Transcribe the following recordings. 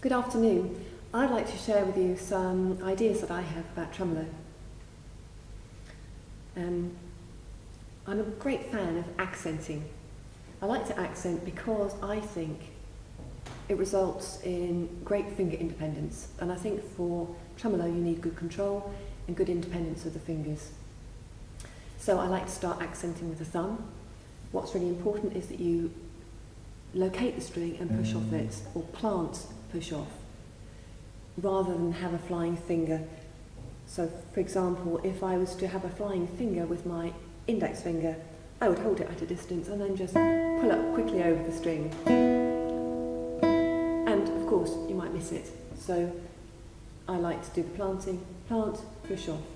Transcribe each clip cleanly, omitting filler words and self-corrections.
Good afternoon. I'd like to share with you some ideas that I have about tremolo. I'm a great fan of accenting. I like to accent because I think it results in great finger independence, and I think for tremolo you need good control and good independence of the fingers. So I like to start accenting with the thumb. What's really important is that you locate the string and push off it, or plant push off, rather than have a flying finger. So for example, if I was to have a flying finger with my index finger, I would hold it at a distance and then just pull up quickly over the string. And of course you might miss it. So I like to do the planting, plant, push off.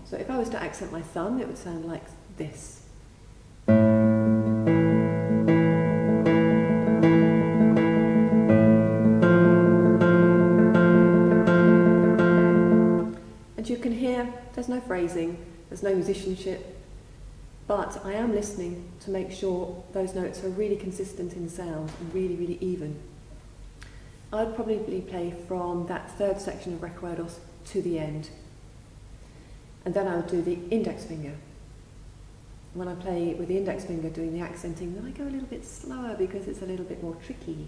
So if I was to accent my thumb, it would sound like this. You can hear there's no phrasing, there's no musicianship, but I am listening to make sure those notes are really consistent in sound and really, really even. I'd probably play from that third section of recuerdos to the end, and then I would do the index finger. When I play with the index finger doing the accenting, then I go a little bit slower because it's a little bit more tricky.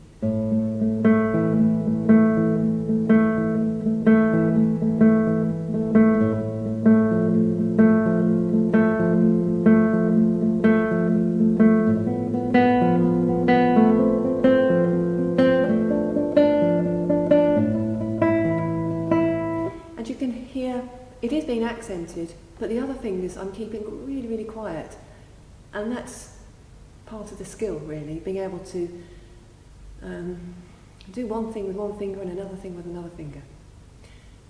It is being accented, but the other fingers I'm keeping really, really quiet. And that's part of the skill, really, being able to do one thing with one finger and another thing with another finger.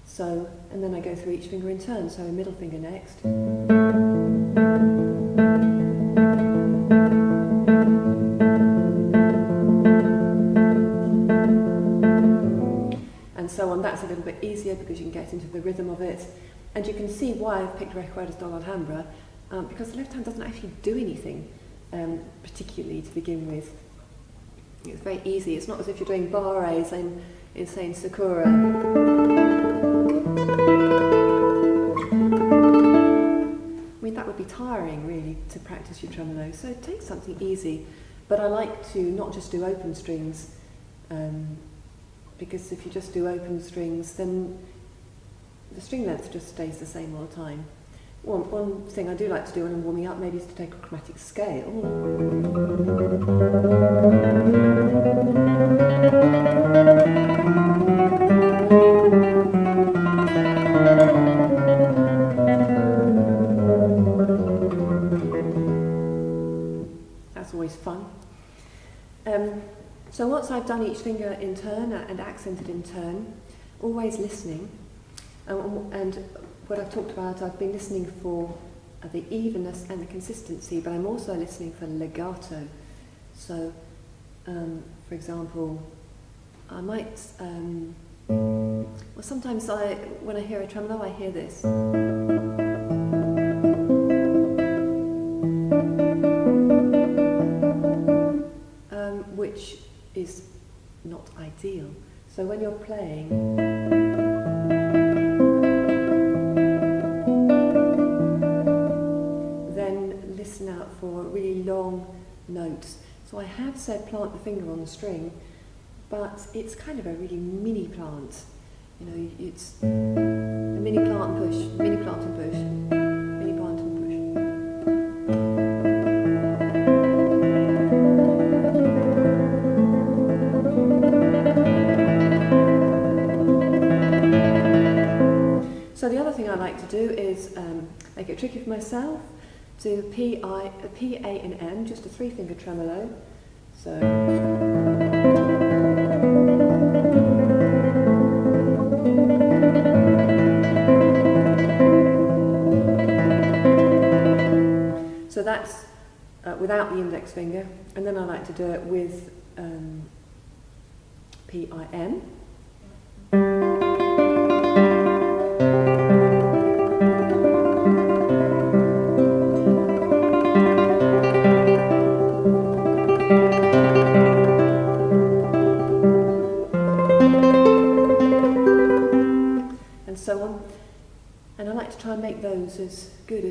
So, and then I go through each finger in turn, so middle finger next. And so on. That's a little bit easier because you can get into the rhythm of it. And you can see why I've picked Recuerdos del Alhambra, because the left hand doesn't actually do anything particularly to begin with. It's very easy. It's not as if you're doing barres in say, in Sakura. I mean, that would be tiring, really, to practice your tremolo. So take something easy. But I like to not just do open strings, because if you just do open strings, then the string length just stays the same all the time. One thing I do like to do when I'm warming up maybe is to take a chromatic scale. That's always fun. So once I've done each finger in turn and accented in turn, always listening. And what I've talked about, I've been listening for the evenness and the consistency, but I'm also listening for legato. So, for example, I might, well, sometimes when I hear a tremolo, I hear this. Which is not ideal. So when you're playing, listen out for really long notes. So I have said plant the finger on the string, but it's kind of a really mini plant. You know, it's a mini plant and push, mini plant and push, mini plant and push. So the other thing I like to do is make it tricky for myself. Do P, A and M, just a 3-finger tremolo. So. So that's without the index finger, and then I like to do it with P-I-M.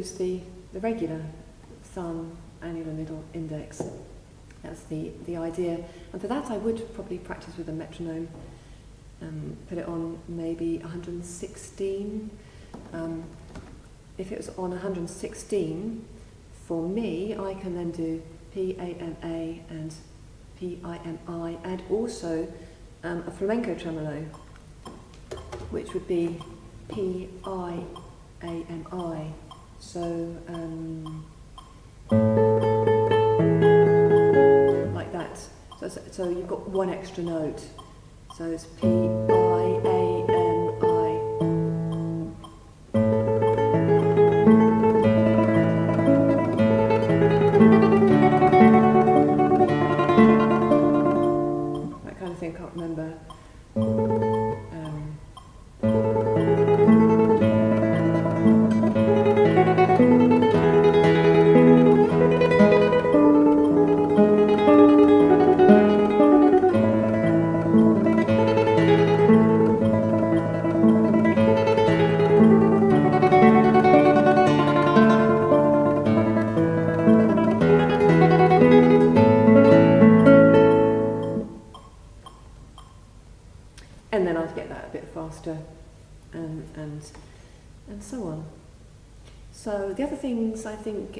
use the regular thumb, annular, middle, index. That's the idea. And for that I would probably practice with a metronome, put it on maybe 116. If it was on 116, for me, I can then do P-A-M-A and P-I-M-I, and also a flamenco tremolo, which would be P-I-A-M-I. So, like that. So you've got one extra note. So it's P-I-A-M-I. That kind of thing, I can't remember. And then I'd get that a bit faster, and so on. So the other things I think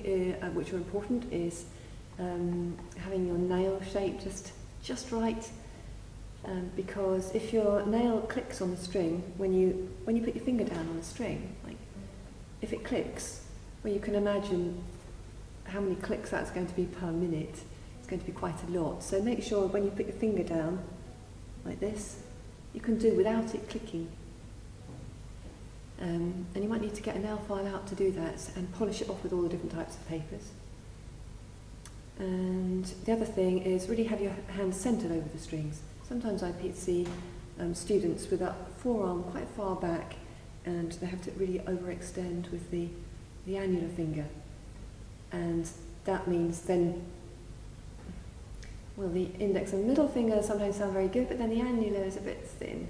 which are important is having your nail shape just right, because if your nail clicks on the string when you put your finger down on the string, like if it clicks, well, you can imagine how many clicks that's going to be per minute. It's going to be quite a lot. So make sure when you put your finger down like this, you can do without it clicking. And you might need to get a nail file out to do that and polish it off with all the different types of papers. And the other thing is really have your hands centred over the strings. Sometimes I see students with that forearm quite far back, and they have to really overextend with the annular finger. And that means then, well, the index and middle finger sometimes sound very good, but then the annular is a bit thin.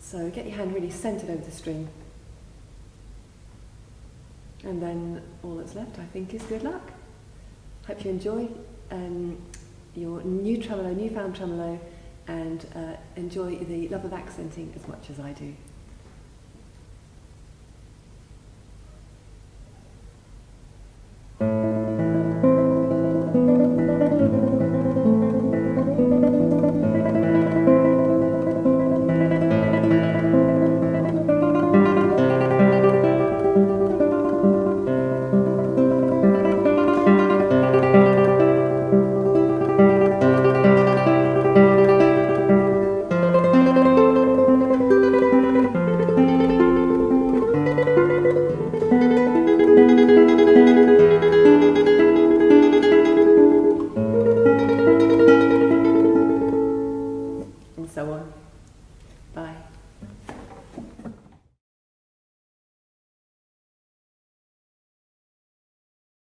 So get your hand really centred over the string. And then all that's left, I think, is good luck. Hope you enjoy your newfound tremolo, and enjoy the love of accenting as much as I do.